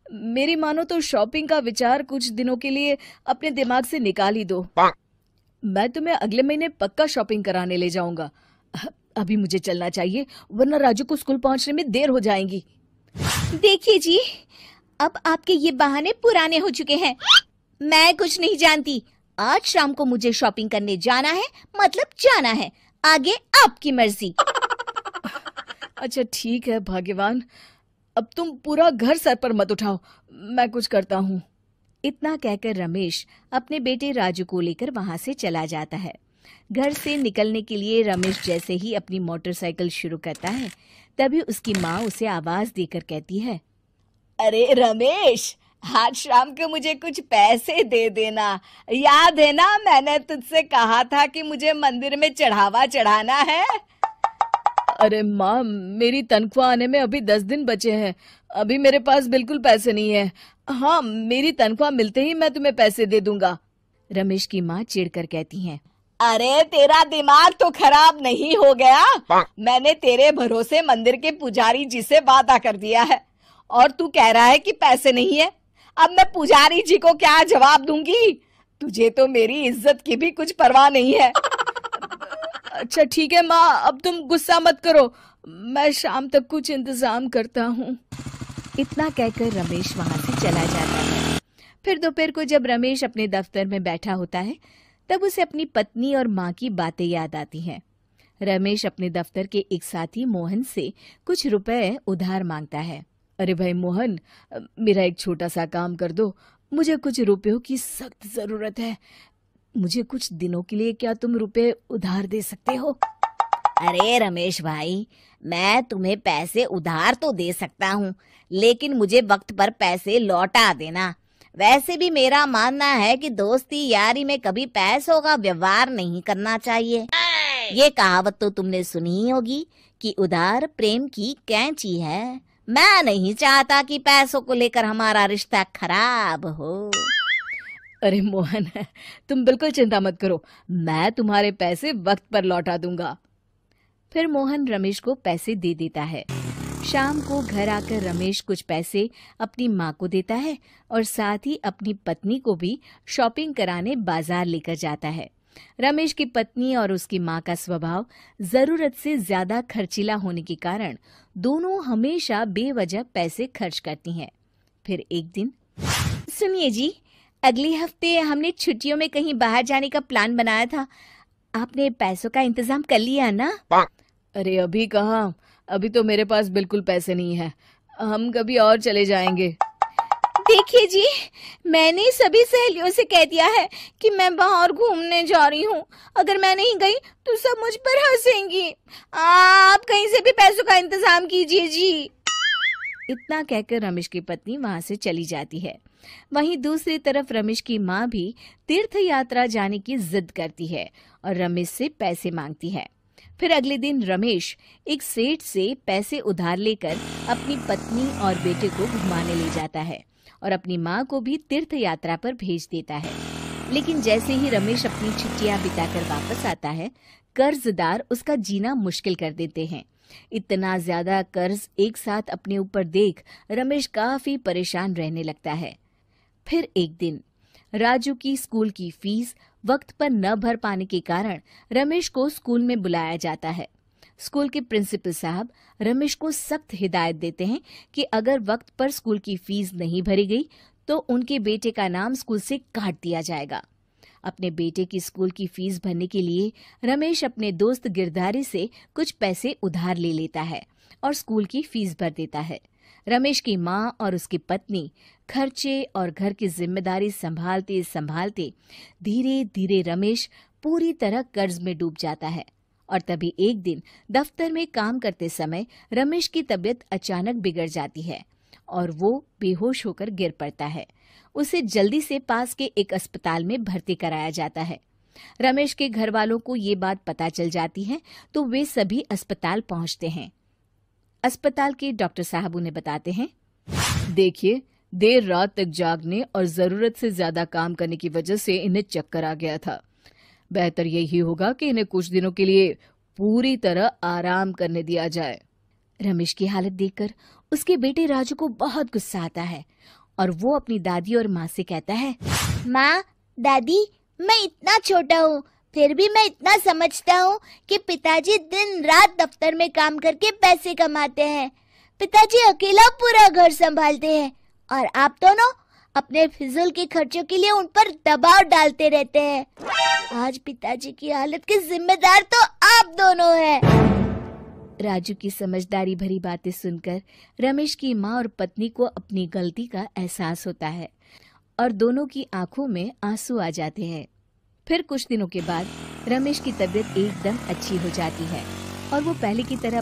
मेरी मानो तो शॉपिंग का विचार कुछ दिनों के लिए अपने दिमाग से निकाल ही दो। मैं तुम्हें अगले महीने पक्का शॉपिंग कराने ले जाऊंगा। अभी मुझे चलना चाहिए, वरना राजू को स्कूल पहुंचने में देर हो जाएगी। देखिए जी, अब आपके ये बहाने पुराने हो चुके हैं। मैं कुछ नहीं जानती। आज शाम को मुझे शॉपिंग करने जाना है, मतलब जाना है। आगे आपकी मर्जी। अच्छा ठीक है भाग्यवान, अब तुम पूरा घर सर पर मत उठाओ, मैं कुछ करता हूँ। इतना कहकर रमेश अपने बेटे राजू को लेकर वहां से चला जाता है। घर से निकलने के लिए रमेश जैसे ही अपनी मोटरसाइकिल शुरू करता है, तभी उसकी माँ उसे आवाज देकर कहती है, अरे रमेश, आज शाम को मुझे कुछ पैसे दे देना। याद है ना, मैंने तुझसे कहा था कि मुझे मंदिर में चढ़ावा चढ़ाना है। अरे माँ, मेरी तनख्वाह आने में अभी 10 दिन बचे हैं। अभी मेरे पास बिल्कुल पैसे नहीं है। हाँ, मेरी तनख्वाह मिलते ही मैं तुम्हें पैसे दे दूंगा। रमेश की माँ चिढ़कर कहती हैं, अरे तेरा दिमाग तो खराब नहीं हो गया? मैंने तेरे भरोसे मंदिर के पुजारी जी से वादा कर दिया है और तू कह रहा है कि पैसे नहीं है। अब मैं पुजारी जी को क्या जवाब दूंगी? तुझे तो मेरी इज्जत की भी कुछ परवाह नहीं है। अच्छा ठीक है माँ, अब तुम गुस्सा मत करो, मैं शाम तक कुछ इंतजाम करता हूँ। इतना कहकर रमेश वहां से चला जाता है। फिर दोपहर को जब रमेश अपने दफ्तर में बैठा होता है, तब उसे अपनी पत्नी और माँ की बातें याद आती हैं। रमेश अपने दफ्तर के एक साथी मोहन से कुछ रुपए उधार मांगता है। अरे भाई मोहन, मेरा एक छोटा सा काम कर दो, मुझे कुछ रुपयों की सख्त जरूरत है। मुझे कुछ दिनों के लिए क्या तुम रुपए उधार दे सकते हो? अरे रमेश भाई, मैं तुम्हें पैसे उधार तो दे सकता हूँ, लेकिन मुझे वक्त पर पैसे लौटा देना। वैसे भी मेरा मानना है कि दोस्ती यारी में कभी पैसों का व्यवहार नहीं करना चाहिए। ये कहावत तो तुमने सुनी ही होगी कि उधार प्रेम की कैंची है। मैं नहीं चाहता कि पैसों को लेकर हमारा रिश्ता खराब हो। अरे मोहन, तुम बिल्कुल चिंता मत करो, मैं तुम्हारे पैसे वक्त पर लौटा दूंगा। फिर मोहन रमेश को पैसे दे देता है। शाम को घर आकर रमेश कुछ पैसे अपनी माँ को देता है और साथ ही अपनी पत्नी को भी शॉपिंग कराने बाजार लेकर जाता है। रमेश की पत्नी और उसकी माँ का स्वभाव जरूरत से ज्यादा खर्चीला होने के कारण दोनों हमेशा बेवजह पैसे खर्च करती हैं। फिर एक दिन, सुनिए जी, अगले हफ्ते हमने छुट्टियों में कहीं बाहर जाने का प्लान बनाया था। आपने पैसों का इंतजाम कर लिया ना? अरे अभी कहाँ, अभी तो मेरे पास बिल्कुल पैसे नहीं है। हम कभी और चले जाएंगे। देखिए जी, मैंने सभी सहेलियों से कह दिया है कि मैं बाहर घूमने जा रही हूँ। अगर मैं नहीं गई तो सब मुझ पर हंसेंगी। आप कहीं से भी पैसों का इंतजाम कीजिए जी। इतना कहकर रमेश की पत्नी वहां से चली जाती है। वहीं दूसरी तरफ रमेश की माँ भी तीर्थ यात्रा जाने की जिद करती है और रमेश से पैसे मांगती है। फिर अगले दिन रमेश एक सेठ से पैसे उधार लेकर अपनी पत्नी और बेटे को घुमाने ले जाता है और अपनी माँ को भी तीर्थ यात्रा पर भेज देता है। लेकिन जैसे ही रमेश अपनी छुट्टियां बिताकर वापस आता है, कर्जदार उसका जीना मुश्किल कर देते हैं। इतना ज्यादा कर्ज एक साथ अपने ऊपर देख रमेश काफी परेशान रहने लगता है। फिर एक दिन राजू की स्कूल की फीस वक्त पर न भर पाने के कारण रमेश को स्कूल में बुलाया जाता है। स्कूल के प्रिंसिपल साहब रमेश को सख्त हिदायत देते हैं कि अगर वक्त पर स्कूल की फीस नहीं भरी गई तो उनके बेटे का नाम स्कूल से काट दिया जाएगा। अपने बेटे की स्कूल की फीस भरने के लिए रमेश अपने दोस्त गिरधारी से कुछ पैसे उधार ले लेता है और स्कूल की फीस भर देता है। रमेश की माँ और उसकी पत्नी खर्चे और घर की जिम्मेदारी संभालते संभालते धीरे धीरे रमेश पूरी तरह कर्ज में डूब जाता है। और तभी एक दिन दफ्तर में काम करते समय रमेश की तबीयत अचानक बिगड़ जाती है और वो बेहोश होकर गिर पड़ता है। उसे जल्दी से पास के एक अस्पताल में भर्ती कराया जाता है। रमेश के घर वालों को ये बात पता चल जाती है तो वे सभी अस्पताल पहुंचते हैं। अस्पताल के डॉक्टर साहब उन्हें बताते हैं, देखिए, देर रात तक जागने और जरूरत से ज्यादा काम करने की वजह से इन्हें चक्कर आ गया था। बेहतर यही होगा कि इन्हें कुछ दिनों के लिए पूरी तरह आराम करने दिया जाए। रमेश की हालत देखकर उसके बेटे राजू को बहुत गुस्सा आता है और वो अपनी दादी और माँ से कहता है, माँ, दादी, मैं इतना छोटा हूँ, फिर भी मैं इतना समझता हूँ कि पिताजी दिन रात दफ्तर में काम करके पैसे कमाते हैं। पिताजी अकेला पूरा घर संभालते हैं और आप दोनों अपने फिजूल के खर्चों के लिए उन पर दबाव डालते रहते हैं। आज पिताजी की हालत के जिम्मेदार तो आप दोनों हैं। राजू की समझदारी भरी बातें सुनकर रमेश की माँ और पत्नी को अपनी गलती का एहसास होता है और दोनों की आंखों में आंसू आ जाते हैं। फिर कुछ दिनों के बाद रमेश की तबीयत एकदम अच्छी हो जाती है और वो पहले की तरह